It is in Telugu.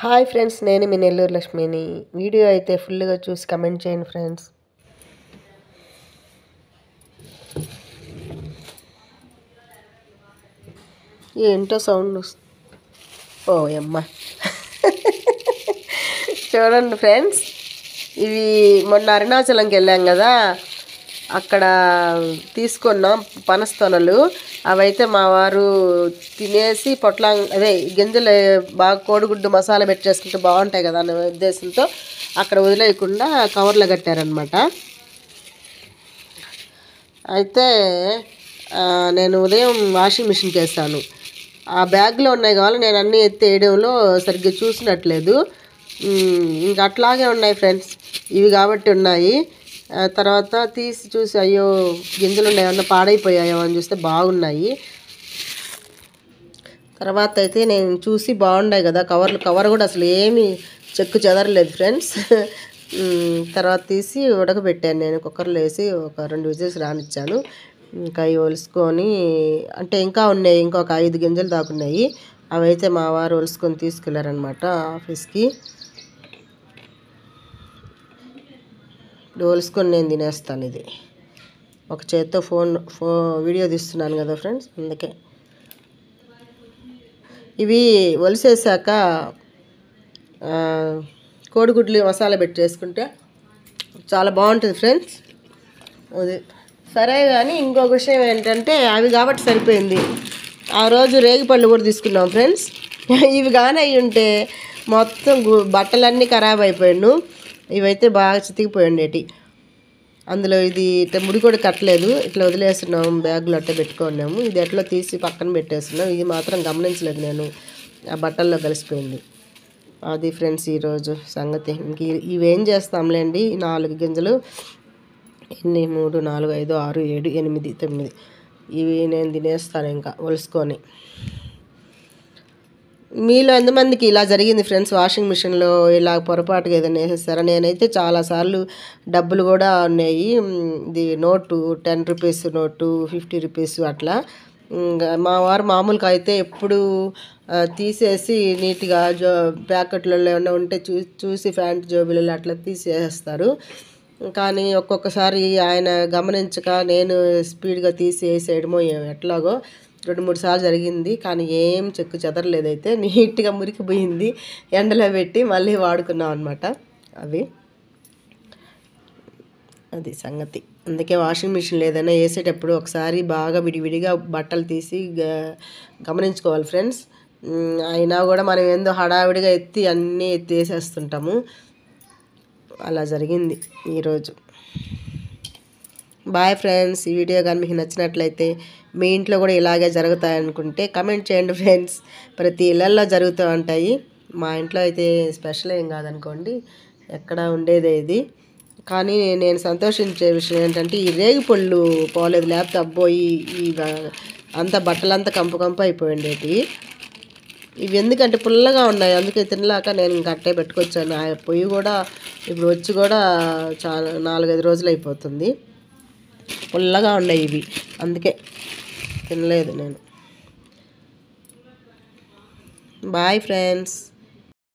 హాయ్ ఫ్రెండ్స్, నేను మీ నెల్లూరు లక్ష్మిని. వీడియో అయితే ఫుల్గా చూసి కమెంట్ చేయండి ఫ్రెండ్స్. ఏంటో సౌండ్ ఓ అమ్మ చూడండి ఫ్రెండ్స్, ఇవి మొన్న అరుణాచలంకి వెళ్ళాం కదా, అక్కడ తీసుకున్నాం పనస్తొనలు. అవైతే మా వారు తినేసి అదే గింజలు బాగా కోడిగుడ్డు మసాలా పెట్టేసుకుంటే బాగుంటాయి కదా అనే ఉద్దేశంతో అక్కడ వదిలేయకుండా కవర్లో కట్టారనమాట. అయితే నేను ఉదయం వాషింగ్ మిషన్కి వేసాను. ఆ బ్యాగ్లో ఉన్నాయి కావాలి, నేను అన్నీ ఎత్తి వేయడంలో సరిగ్గా చూసినట్లేదు. ఇంకా అట్లాగే ఉన్నాయి ఫ్రెండ్స్, ఇవి కాబట్టి ఉన్నాయి. తర్వాత తీసి చూసి అయ్యో గింజలు ఉన్నాయి, ఏమన్నా పాడైపోయాయో అని చూస్తే బాగున్నాయి. తర్వాత అయితే నేను చూసి బాగున్నాయి కదా, కవర్ కూడా అసలు ఏమీ చెక్కు చెదరలేదు ఫ్రెండ్స్. తర్వాత తీసి ఉడకబెట్టాను, నేను కుక్కర్లో వేసి ఒక 2 విజిల్స్ రానిచ్చాను. ఇంకా అవి ఒలుసుకొని, అంటే ఇంకా ఉన్నాయి, ఇంకొక 5 గింజలు దాకున్నాయి. అవైతే మా వారు ఒలుసుకొని తీసుకెళ్ళారనమాట ఆఫీస్కి. ఒలుసుకొని నేను తినేస్తాను. ఇది ఒక చేత్తో వీడియో తీస్తున్నాను కదా ఫ్రెండ్స్, అందుకే. ఇవి ఒలిసేసాక కోడిగుడ్లు మసాలా పెట్టి చేసుకుంటే చాలా బాగుంటుంది ఫ్రెండ్స్. అది సరే, కానీ ఇంకొక విషయం ఏంటంటే అవి కాబట్టి సరిపోయింది. ఆ రోజు రేగిపళ్ళు కూడా తీసుకున్నాం ఫ్రెండ్స్. ఇవి కానీ అవి ఉంటే మొత్తం బట్టలన్నీ ఖరాబ్ అయిపోయాను. ఇవైతే బాగా చితికిపోయిండేటి. అందులో ఇది ఇట్లా ముడి కూడా కట్టలేదు, ఇట్లా వదిలేస్తున్నాము, బ్యాగులో అట్లా పెట్టుకున్నాము. ఇది ఎట్లా తీసి పక్కన పెట్టేస్తున్నాం. ఇది మాత్రం గమనించలేదు నేను, ఆ బట్టల్లో కలిసిపోయింది. అది ఫ్రెండ్స్ ఈరోజు సంగతి. ఇంక ఇవేం చేస్తాంలేండి. 4 గింజలు, ఎన్ని 3, 4, 5, 6, 7, 8, 9 ఇవి నేను తినేస్తాను ఇంకా ఒలుసుకొని. మీలో ఎంతమందికి ఇలా జరిగింది ఫ్రెండ్స్? వాషింగ్ మిషన్లో ఇలా పొరపాటుగా ఏదైనా వేసేస్తారా? నేనైతే చాలాసార్లు డబ్బులు కూడా ఉన్నాయి. ఇది నోటు 10 రూపీస్ నోటు, 50 రూపీస్ అట్లా. మా వారు మామూలుగా అయితే ఎప్పుడు తీసేసి నీట్గా ప్యాకెట్లలో ఏమైనా ఉంటే చూసి ప్యాంట్ జోబులలో అట్లా తీసేస్తారు. కానీ ఒక్కొక్కసారి ఆయన గమనించక నేను స్పీడ్గా తీసి వేసేయడమో ఎట్లాగో 2-3 సార్లు జరిగింది. కానీ ఏం చెక్కు చెదరలేదైతే, నీట్గా మురికిపోయింది. ఎండలో పెట్టి మళ్ళీ వాడుకున్నాం అనమాట అవి. అది సంగతి. అందుకే వాషింగ్ మిషన్ ఏదైనా వేసేటప్పుడు ఒకసారి బాగా విడివిడిగా బట్టలు తీసి గమనించుకోవాలి ఫ్రెండ్స్. అయినా కూడా మనం ఏందో హడావిడిగా అన్నీ వేసేస్తుంటాము. అలా జరిగింది ఈరోజు. Bye friends. ఈ వీడియో కానీ మీకు నచ్చినట్లయితే, మీ ఇంట్లో కూడా ఇలాగే జరుగుతాయనుకుంటే కమెంట్ చేయండి ఫ్రెండ్స్. ప్రతి ఇళ్ళల్లో జరుగుతూ ఉంటాయి. మా ఇంట్లో అయితే స్పెషల్ ఏం కాదనుకోండి, ఎక్కడ ఉండేదే ఇది. కానీ నేను సంతోషించే విషయం ఏంటంటే ఈ రేగిపళ్ళు పోలేదు, లేకపోతే అబ్బోయి ఈ అంత బట్టలంతా కంపు అయిపోయిండేటి. ఇవి ఎందుకంటే పుల్లగా ఉన్నాయి, అందుకే తినలేక నేను ఇంక అట్టే పెట్టుకొచ్చాను. ఆ పొయ్యి కూడా ఇప్పుడు వచ్చి కూడా చాలా 4-5 రోజులు అయిపోతుంది. పుల్లగా ఉన్నాయి ఇవి, అందుకే తినలేదు నేను. Boy friends.